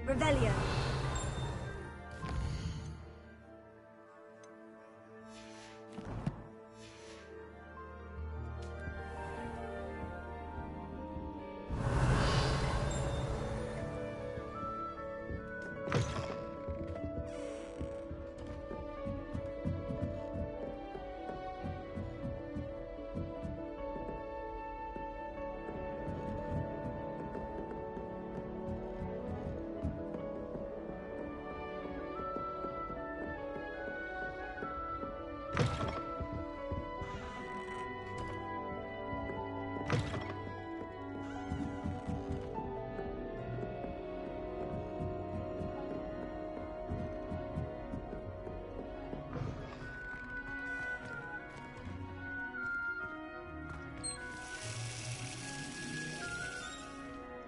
Revelio.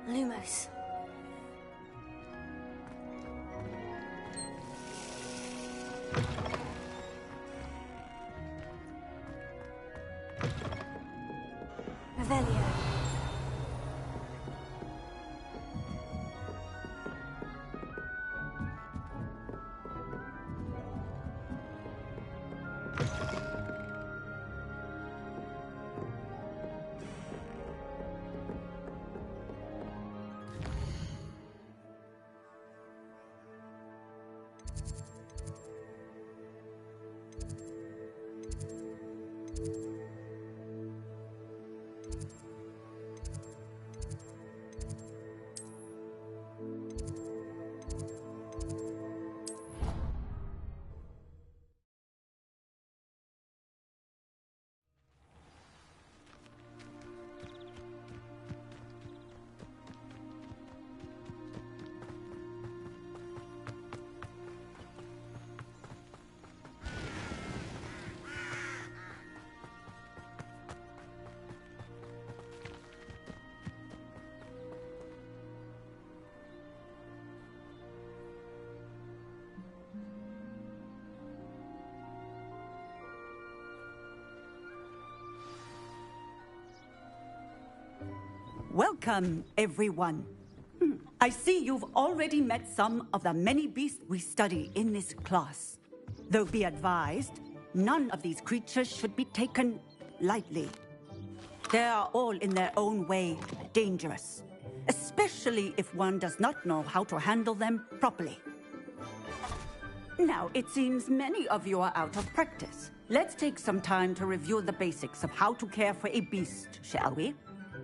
Lumos. Revelio. Welcome, everyone. I see you've already met some of the many beasts we study in this class. Though be advised, none of these creatures should be taken lightly. They are all in their own way dangerous, especially if one does not know how to handle them properly. Now, it seems many of you are out of practice. Let's take some time to review the basics of how to care for a beast, shall we?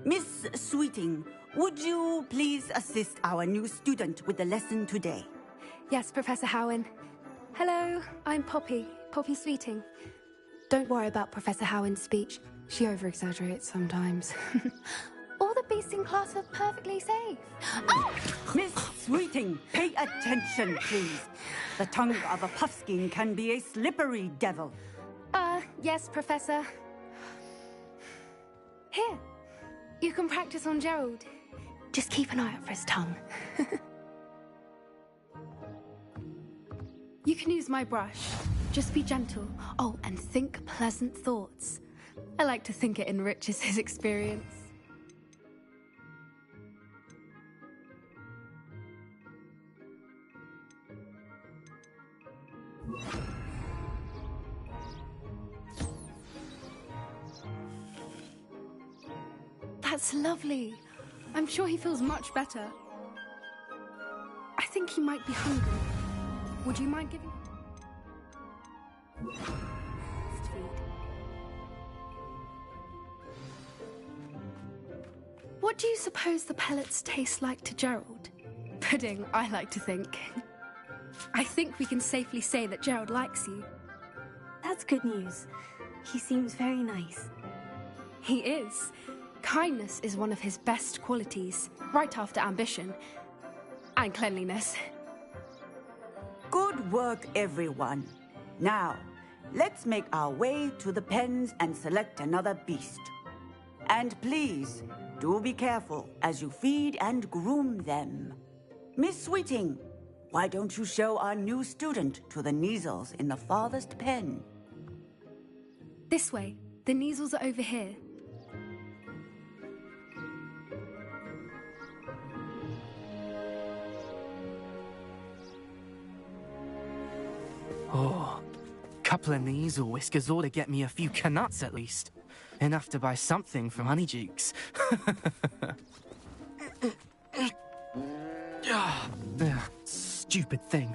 Miss Sweeting, would you please assist our new student with the lesson today? Yes, Professor Howen. Hello, I'm Poppy Sweeting. Don't worry about Professor Howen's speech. She over-exaggerates sometimes. All the beasts in class are perfectly safe. Oh! Miss Sweeting, pay attention, please. The tongue of a puffskein can be a slippery devil. Yes, Professor. Here. You can practice on Gerald. Just keep an eye out for his tongue. You can use my brush. Just be gentle. Oh, and think pleasant thoughts. I like to think it enriches his experience. That's lovely. I'm sure he feels much better. I think he might be hungry. Would you mind giving... What do you suppose the pellets taste like to Gerald? Pudding, I like to think. I think we can safely say that Gerald likes you. That's good news. He seems very nice. He is. Kindness is one of his best qualities, right after ambition. And cleanliness. Good work, everyone. Now, let's make our way to the pens and select another beast. And please, do be careful as you feed and groom them. Miss Sweeting, why don't you show our new student to the Neasels in the farthest pen? This way. The Neasels are over here. couple of nasal whiskers ought to get me a few canuts at least. Enough to buy something from Honeydukes. Stupid thing.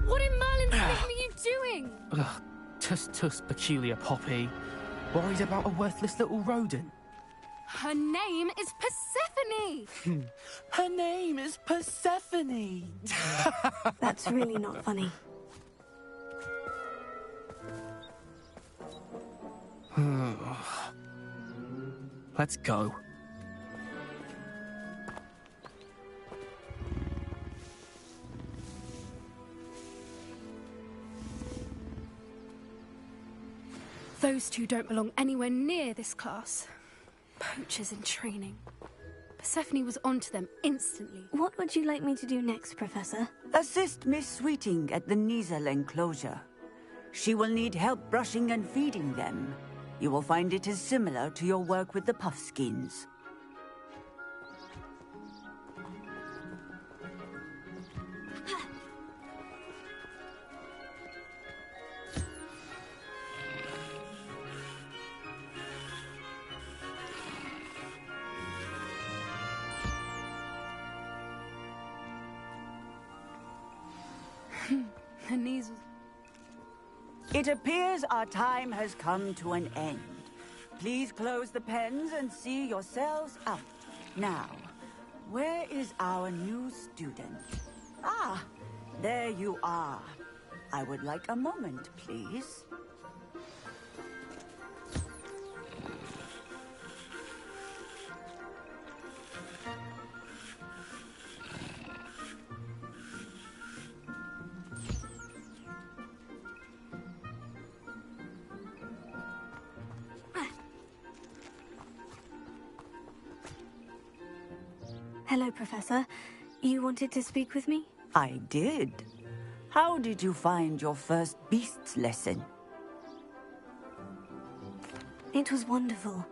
What in Merlin's name are you doing? Tuss, peculiar Poppy. Worried about a worthless little rodent? Her name is Persephone! Her name is Persephone! That's really not funny. Let's go. Those two don't belong anywhere near this class. Poachers in training. Persephone was onto them instantly. What would you like me to do next, Professor? Assist Miss Sweeting at the Nizel enclosure. She will need help brushing and feeding them. You will find it is similar to your work with the Puffskins. Her knees. It appears our time has come to an end. Please close the pens and see yourselves out. Now, where is our new student? Ah, there you are. I would like a moment, please. Hello, Professor. You wanted to speak with me? I did. How did you find your first beasts lesson? It was wonderful.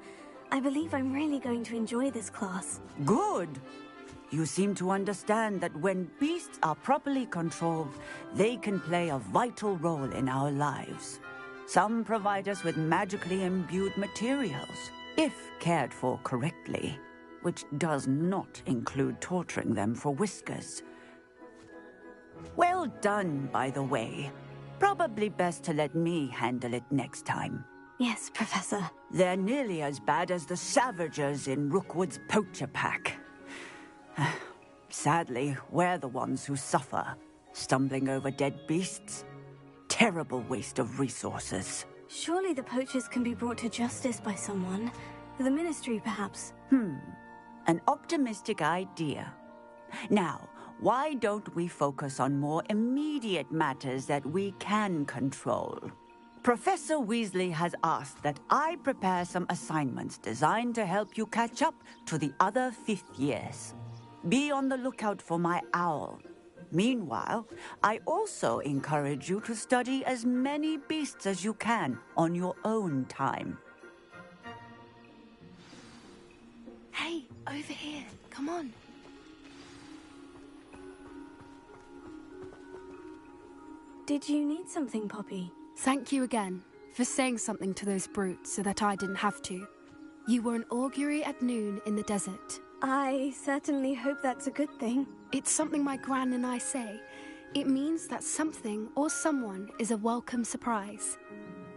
I believe I'm really going to enjoy this class. Good. You seem to understand that when beasts are properly controlled, they can play a vital role in our lives. Some provide us with magically imbued materials, if cared for correctly, which does not include torturing them for whiskers. Well done, by the way. Probably best to let me handle it next time. Yes, Professor. They're nearly as bad as the Savagers in Rookwood's poacher pack. Sadly, we're the ones who suffer, stumbling over dead beasts. Terrible waste of resources. Surely the poachers can be brought to justice by someone. The Ministry, perhaps. An optimistic idea. Now, why don't we focus on more immediate matters that we can control? Professor Weasley has asked that I prepare some assignments designed to help you catch up to the other fifth years. Be on the lookout for my owl. Meanwhile, I also encourage you to study as many beasts as you can on your own time. Hey, over here. Come on. Did you need something, Poppy? Thank you again for saying something to those brutes so that I didn't have to. You were an augury at noon in the desert. I certainly hope that's a good thing. It's something my gran and I say. It means that something or someone is a welcome surprise.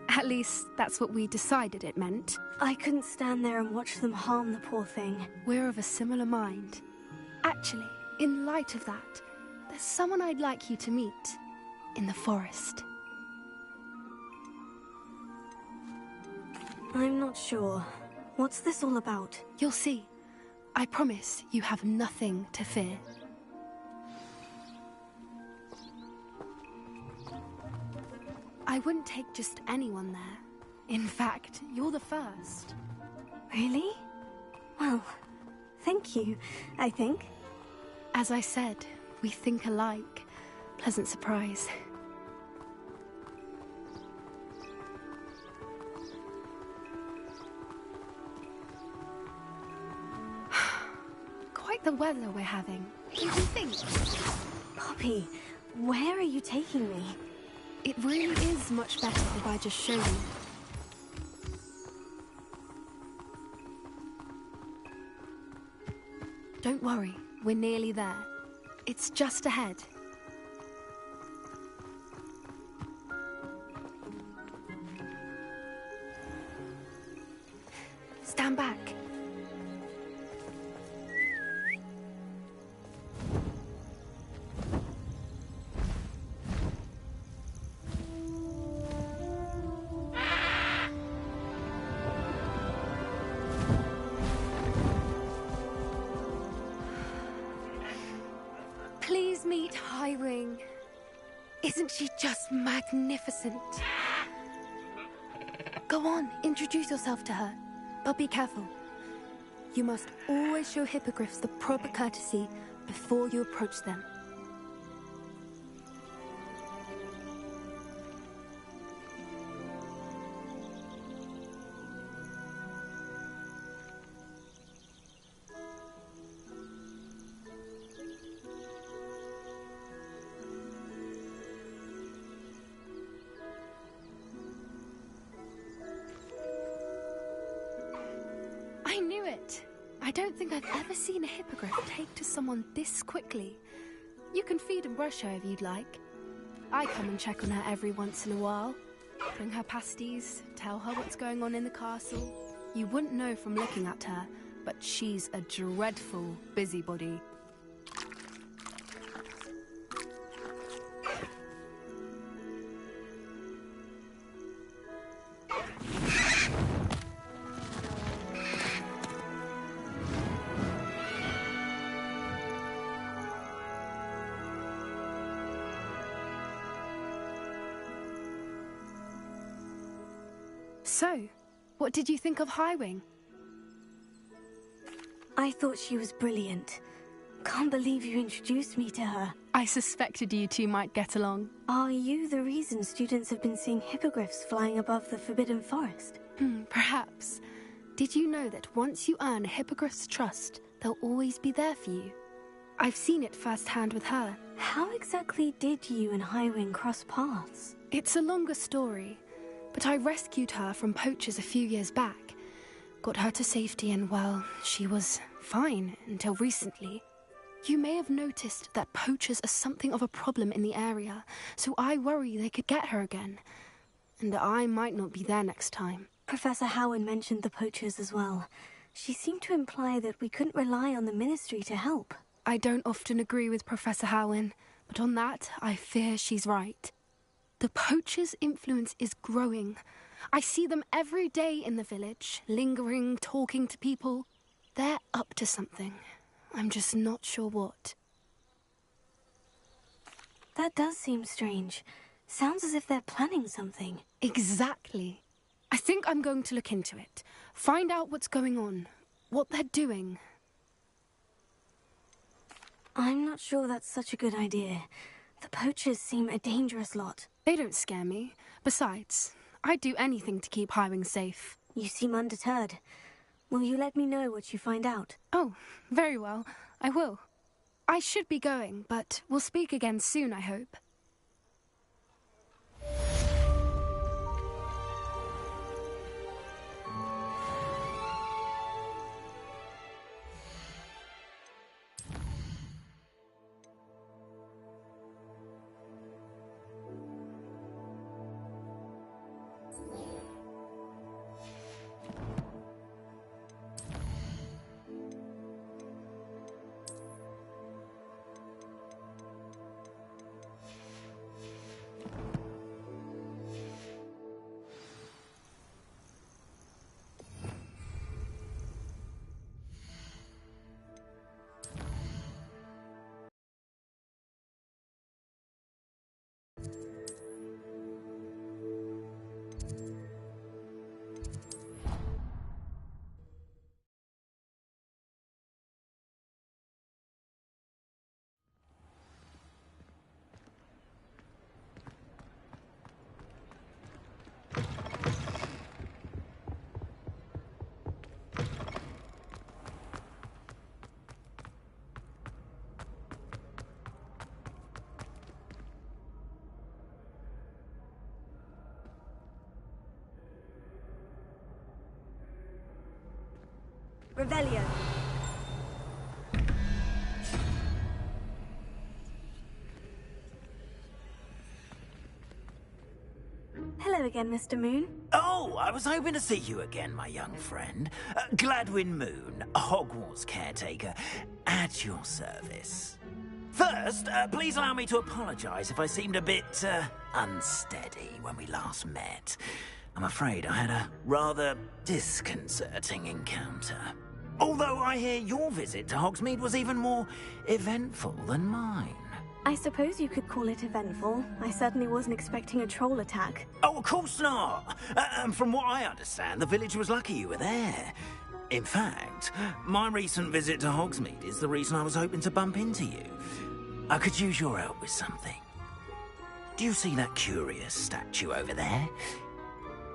At least, that's what we decided it meant. I couldn't stand there and watch them harm the poor thing. We're of a similar mind. Actually, in light of that, there's someone I'd like you to meet in the forest. I'm not sure. What's this all about? You'll see. I promise you have nothing to fear. I wouldn't take just anyone there. In fact, you're the first. Really? Well, thank you, I think. As I said, we think alike. Pleasant surprise. Quite the weather we're having. do you think? Poppy, where are you taking me? It really is much better if I just show you. Don't worry, we're nearly there. It's just ahead. Stand back. Please meet Highwing. Isn't she just magnificent? Go on, introduce yourself to her. But be careful. You must always show hippogriffs the proper courtesy before you approach them. I knew it! I don't think I've ever seen a hippogriff take to someone this quickly. You can feed and brush her if you'd like. I come and check on her every once in a while. Bring her pasties, tell her what's going on in the castle. You wouldn't know from looking at her, but she's a dreadful busybody. So, what did you think of Highwing? I thought she was brilliant. Can't believe you introduced me to her. I suspected you two might get along. Are you the reason students have been seeing hippogriffs flying above the Forbidden Forest? Perhaps. Did you know that once you earn a hippogriff's trust, they'll always be there for you? I've seen it firsthand with her. How exactly did you and Highwing cross paths? It's a longer story, but I rescued her from poachers a few years back. Got her to safety and, well, she was fine until recently. You may have noticed that poachers are something of a problem in the area, so I worry they could get her again. And I might not be there next time. Professor Howard mentioned the poachers as well. She seemed to imply that we couldn't rely on the Ministry to help. I don't often agree with Professor Howin, but on that, I fear she's right. The poachers' influence is growing. I see them every day in the village, lingering, talking to people. They're up to something. I'm just not sure what. That does seem strange. Sounds as if they're planning something. Exactly. I think I'm going to look into it. Find out what's going on, what they're doing. I'm not sure that's such a good idea. The poachers seem a dangerous lot. They don't scare me. Besides, I'd do anything to keep Highwing safe. You seem undeterred. Will you let me know what you find out? Oh, very well. I will. I should be going, but we'll speak again soon, I hope. Revelio. Hello again, Mr. Moon. Oh, I was hoping to see you again, my young friend. Gladwin Moon, Hogwarts caretaker, at your service. First, please allow me to apologize if I seemed a bit, unsteady when we last met. I'm afraid I had a rather disconcerting encounter. Although I hear your visit to Hogsmeade was even more eventful than mine. I suppose you could call it eventful. I certainly wasn't expecting a troll attack. Oh, of course not. And from what I understand, the village was lucky you were there. In fact, my recent visit to Hogsmeade is the reason I was hoping to bump into you. I could use your help with something. Do you see that curious statue over there?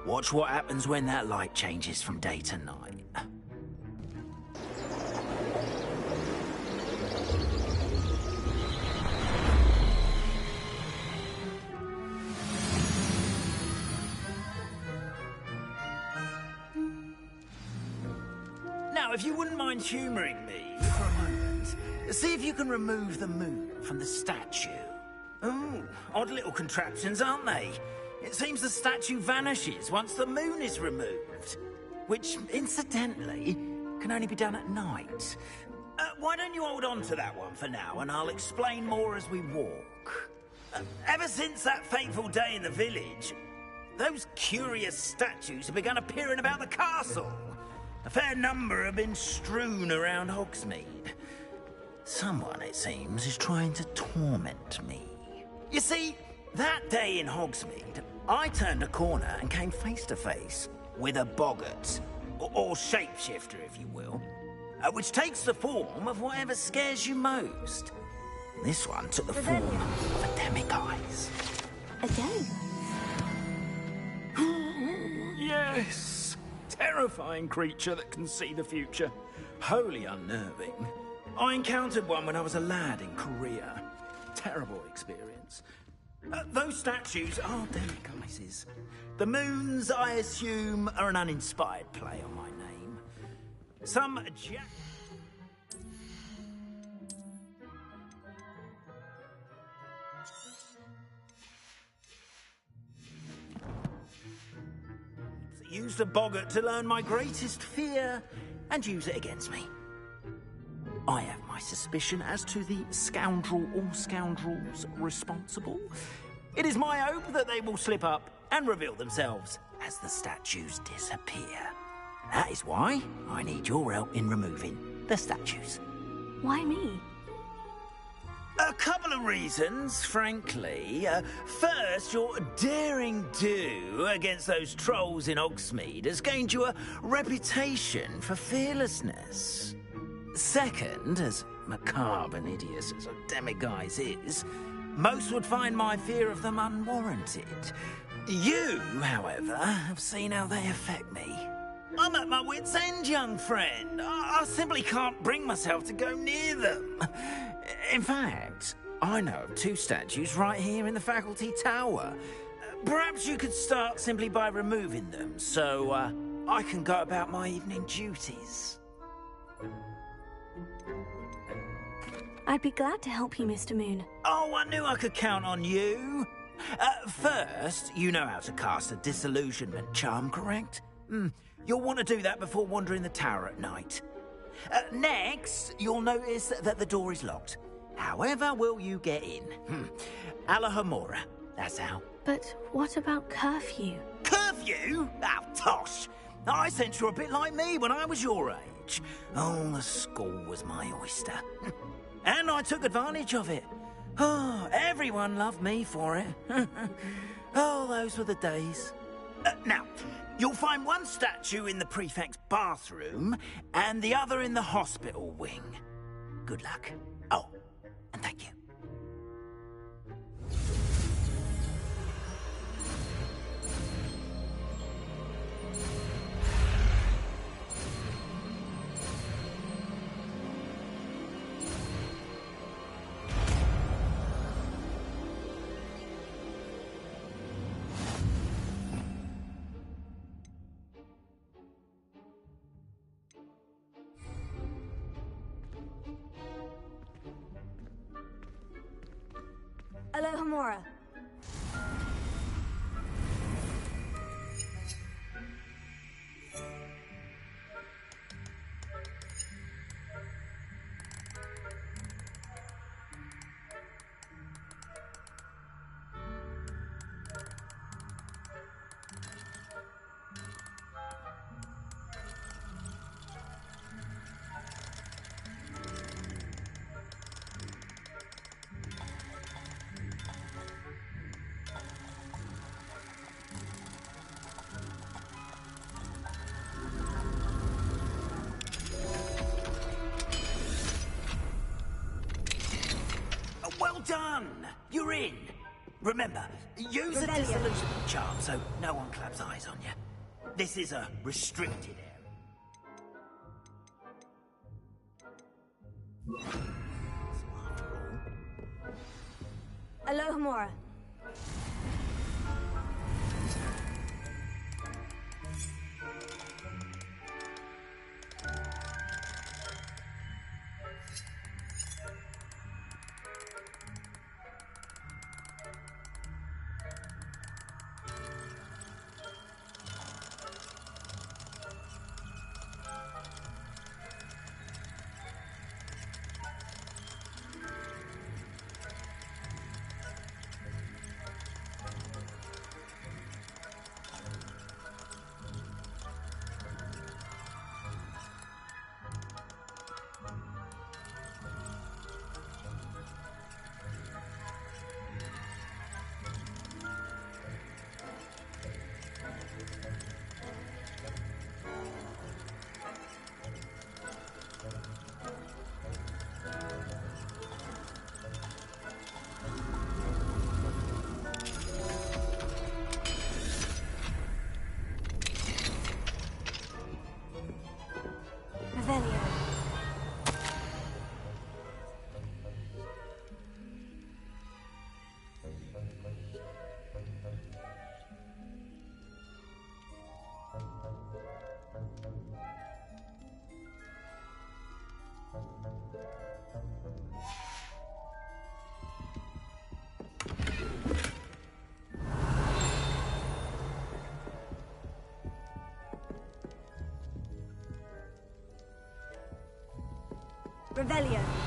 Watch what happens when that light changes from day to night. Now, if you wouldn't mind humouring me for a moment, see if you can remove the moon from the statue. Oh, odd little contraptions, aren't they? It seems the statue vanishes once the moon is removed. Which, incidentally, can only be done at night. Why don't you hold on to that one for now, and I'll explain more as we walk. Ever since that fateful day in the village, those curious statues have begun appearing about the castle. A fair number have been strewn around Hogsmeade. Someone, it seems, is trying to torment me. You see, that day in Hogsmeade, I turned a corner and came face to face with a boggart, or shapeshifter, if you will, which takes the form of whatever scares you most. This one took the form of a demiguise. A demiguise? Yes! Terrifying creature that can see the future. Wholly unnerving. I encountered one when I was a lad in Korea. Terrible experience. Those statues are demiguises. The moons, I assume, are an uninspired play on my name. Some used a boggart to learn my greatest fear and use it against me. I have my suspicion as to the scoundrel or scoundrels responsible. It is my hope that they will slip up and reveal themselves as the statues disappear. That is why I need your help in removing the statues. Why me? A couple of reasons, frankly. First, your daring do against those trolls in Hogsmeade has gained you a reputation for fearlessness. Second, as macabre and hideous as a demiguise is, most would find my fear of them unwarranted. You, however, have seen how they affect me. I'm at my wit's end, young friend. I simply can't bring myself to go near them. In fact, I know of two statues right here in the faculty tower. Perhaps you could start simply by removing them, so I can go about my evening duties. I'd be glad to help you, Mr. Moon. Oh, I knew I could count on you. First, you know how to cast a disillusionment charm, correct? You'll want to do that before wandering the tower at night. Next, you'll notice that the door is locked. However will you get in? Alahomora, that's how. But what about curfew? Curfew? Oh, tosh. I sense you're a bit like me when I was your age. Oh, the school was my oyster. And I took advantage of it. Oh, everyone loved me for it. Oh, those were the days. Now, you'll find one statue in the prefect's bathroom and the other in the hospital wing. Good luck. Oh, and thank you. Alohomora. Well done! You're in! Remember, use a Rebellion. disillusionment charm so no one claps eyes on you. This is a restricted area. Alohomora. Revelio. Revelio.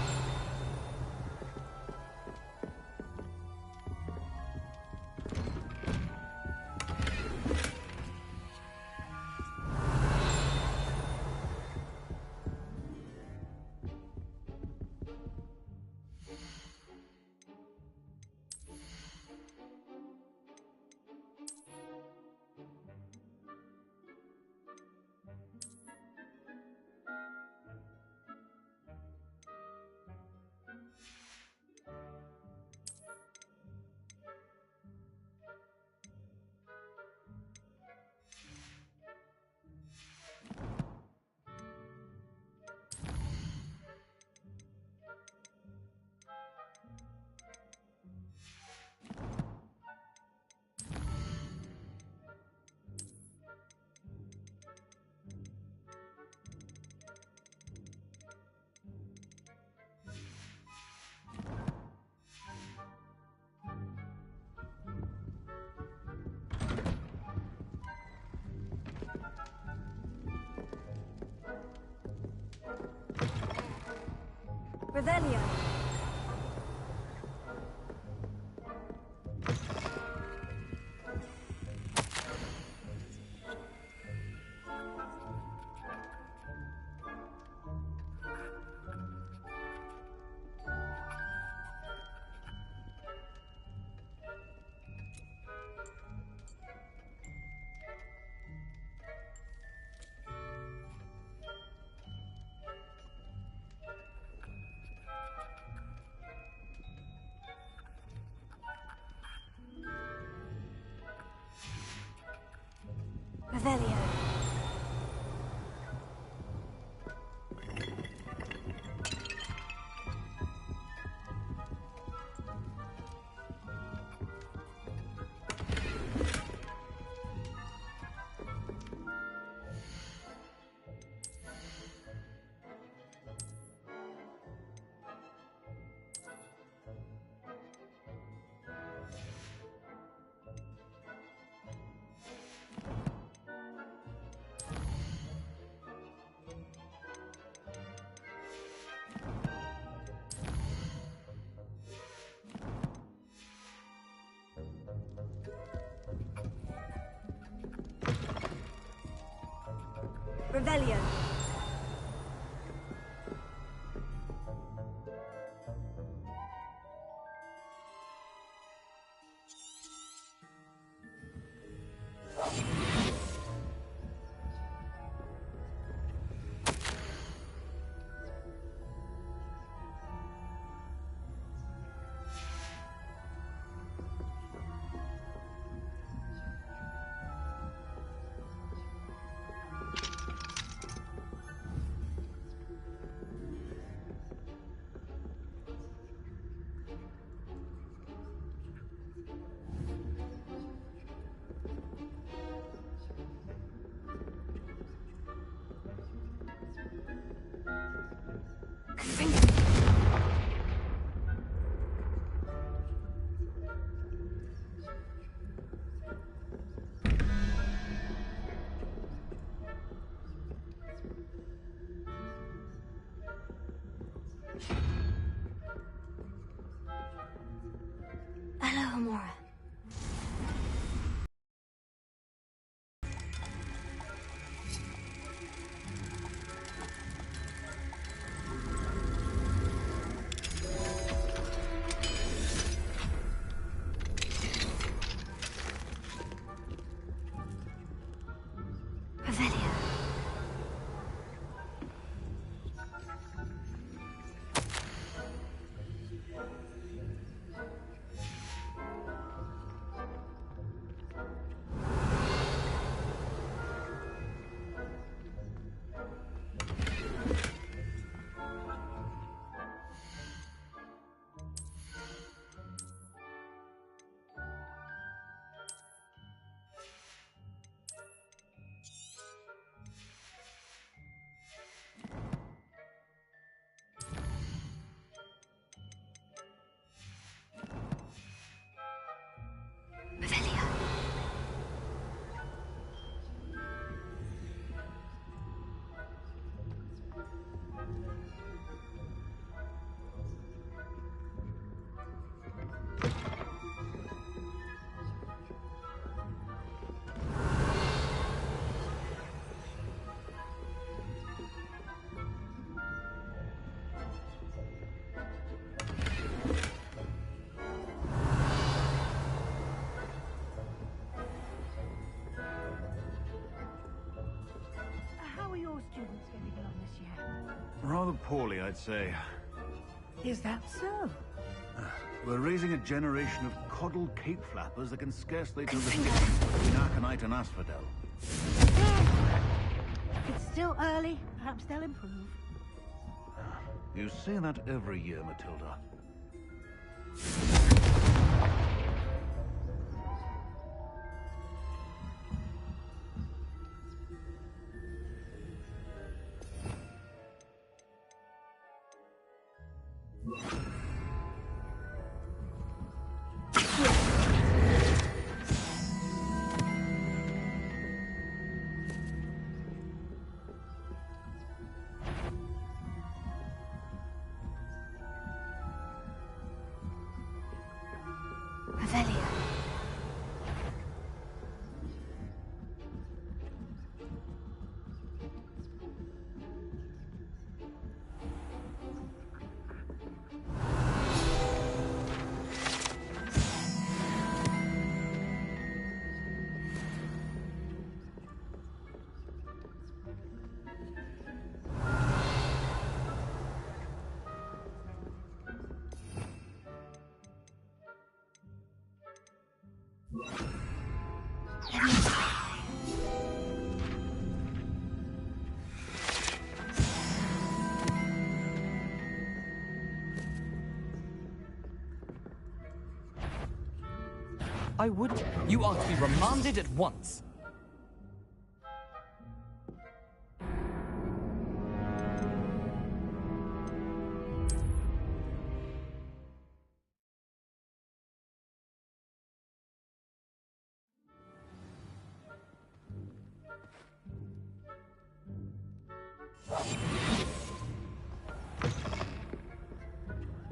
Revelio. Revelio. Revelio. Hello, Amora. Revelio. Revelio. How are your students getting along this year? Rather poorly, I'd say. Is that so? We're raising a generation of coddled cape flappers that can scarcely tell the difference between Aconite and Asphodel. It's still early. Perhaps they'll improve. You say that every year, Matilda. Revelio. I would. You are to be remanded at once.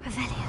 Revelio.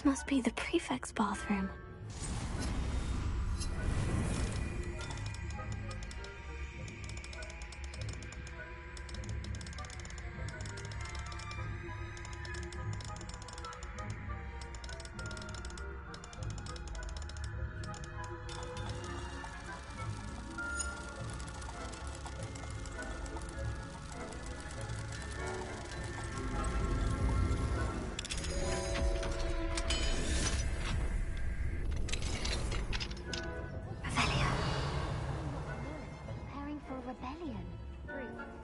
This must be the prefect's bathroom. Preparing for a rebellion.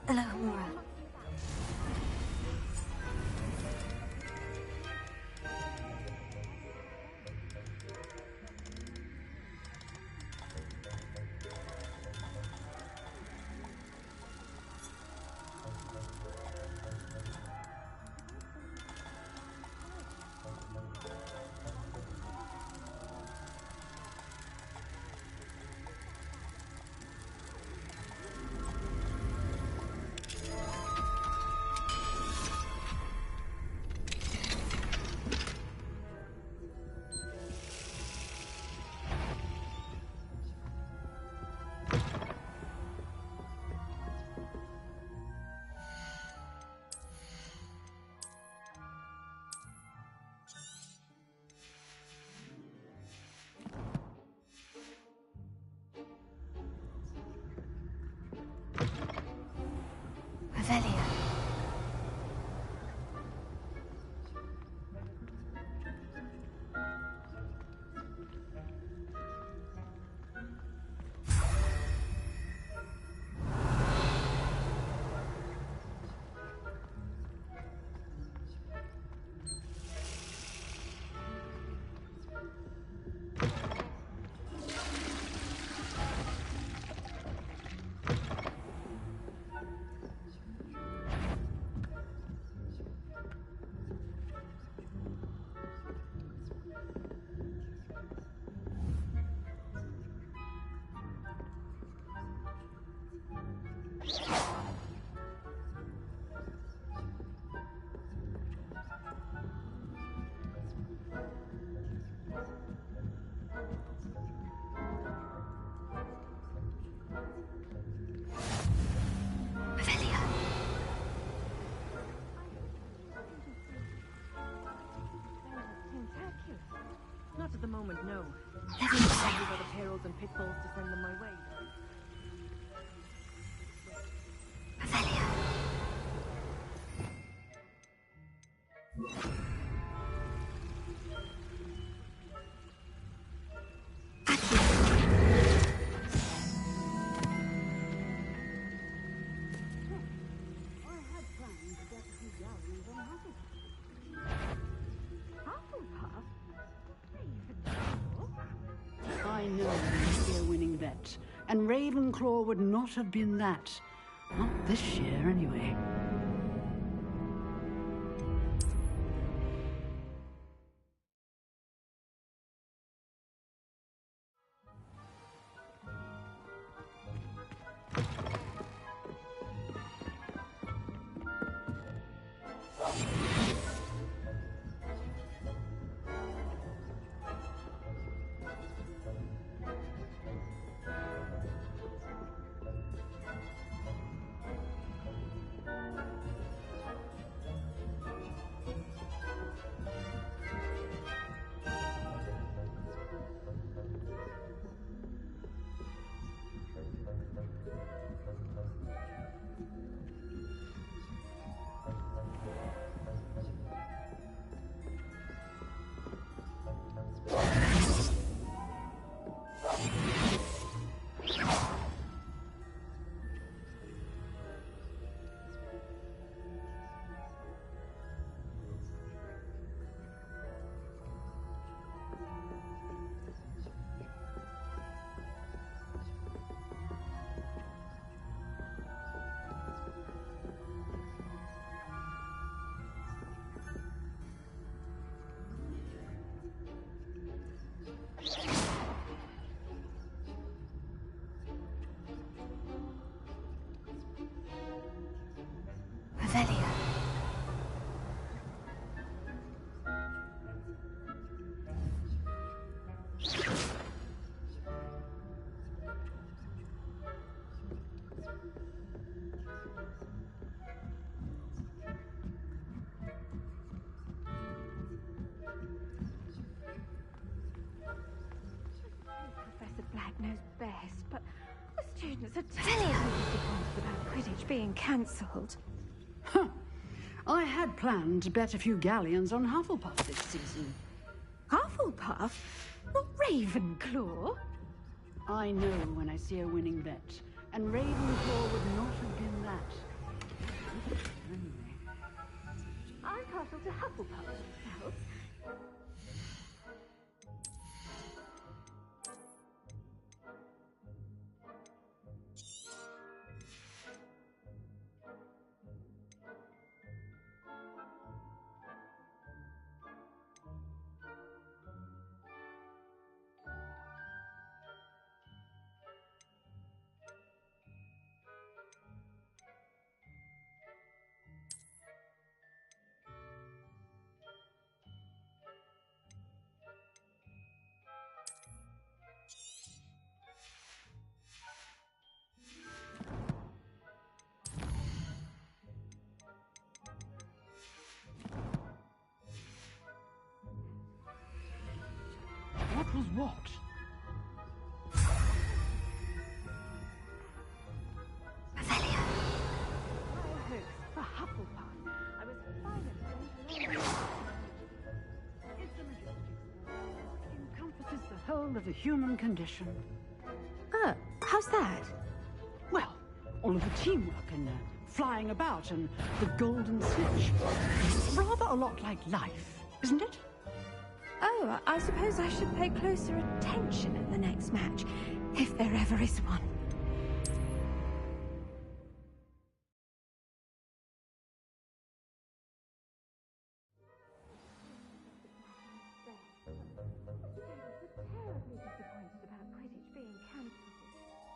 Hello, Mora. Revelio. Not at the moment, no. These are the perils and pitfalls to send them my way. I know you'd be a winning bet, and Ravenclaw would not have been that. Not this year, anyway. but the students are terribly disappointed about Quidditch being cancelled. Huh. I had planned to bet a few galleons on Hufflepuff this season. Hufflepuff? Not Ravenclaw? I know when I see a winning bet, and Ravenclaw would not have been that. Anyway. I'm partial to Hufflepuff themselves. What was what? Revelio. My hopes for Hufflepuff. I was finally going to learn. It's a majestic It encompasses the whole of the human condition. Oh, how's that? Well, all of the teamwork and flying about and the golden snitch. It's rather a lot like life, isn't it? Oh, I suppose I should pay closer attention at the next match, if there ever is one.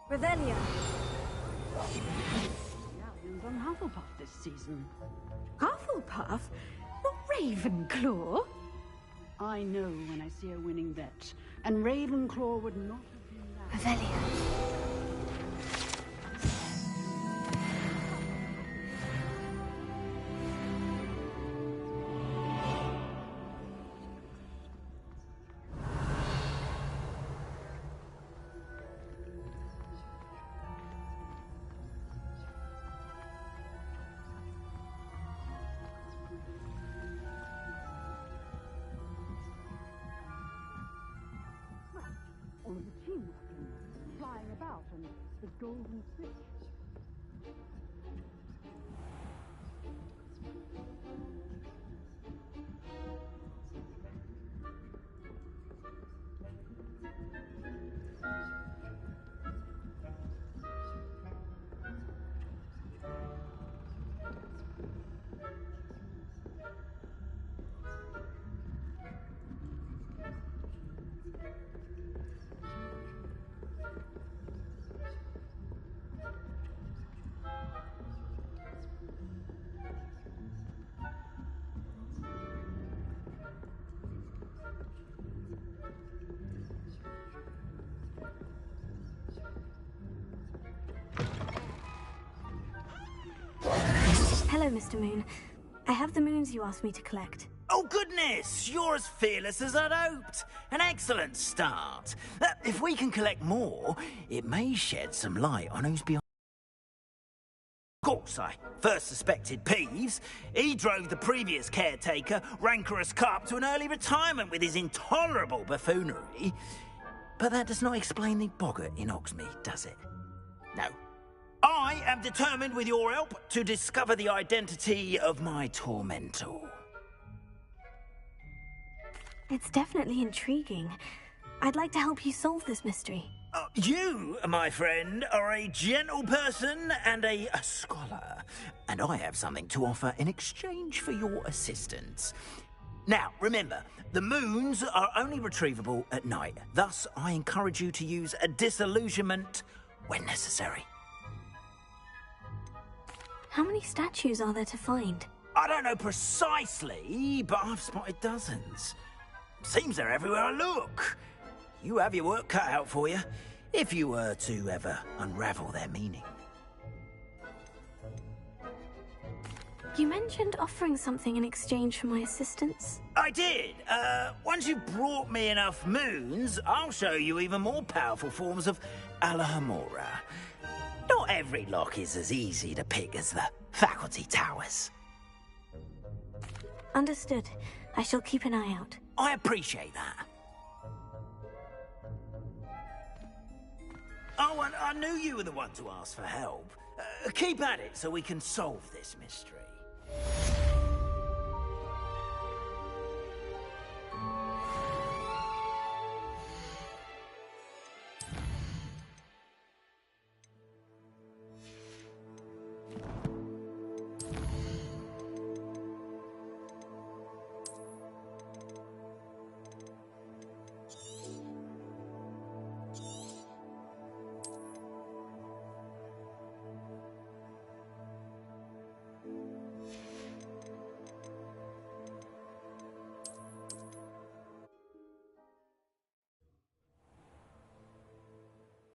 Revelio. Galleons on Hufflepuff this season. Hufflepuff? Not Ravenclaw? I know when I see a winning bet, and Ravenclaw would not have been that. Revelio. All of the teamwork and flying about and the golden snitch. Hello, Mr. Moon. I have the moons you asked me to collect. Oh, goodness! You're as fearless as I'd hoped. An excellent start. If we can collect more, it may shed some light on who's behind. Of course, I first suspected Peeves. He drove the previous caretaker, Rancorous Carp, to an early retirement with his intolerable buffoonery. But that does not explain the boggart in Hogsmeade, does it? No. I am determined, with your help, to discover the identity of my tormentor. It's definitely intriguing. I'd like to help you solve this mystery. You, my friend, are a gentle person and a scholar, and I have something to offer in exchange for your assistance. Now, remember, the moons are only retrievable at night. Thus, I encourage you to use a disillusionment when necessary. How many statues are there to find? I don't know precisely, but I've spotted dozens. Seems they're everywhere I look. You have your work cut out for you, if you were to ever unravel their meaning. You mentioned offering something in exchange for my assistance. I did. Once you've brought me enough moons, I'll show you even more powerful forms of Alohomora. Not every lock is as easy to pick as the faculty towers. Understood. I shall keep an eye out. I appreciate that. Oh, and I knew you were the one to ask for help. Keep at it so we can solve this mystery.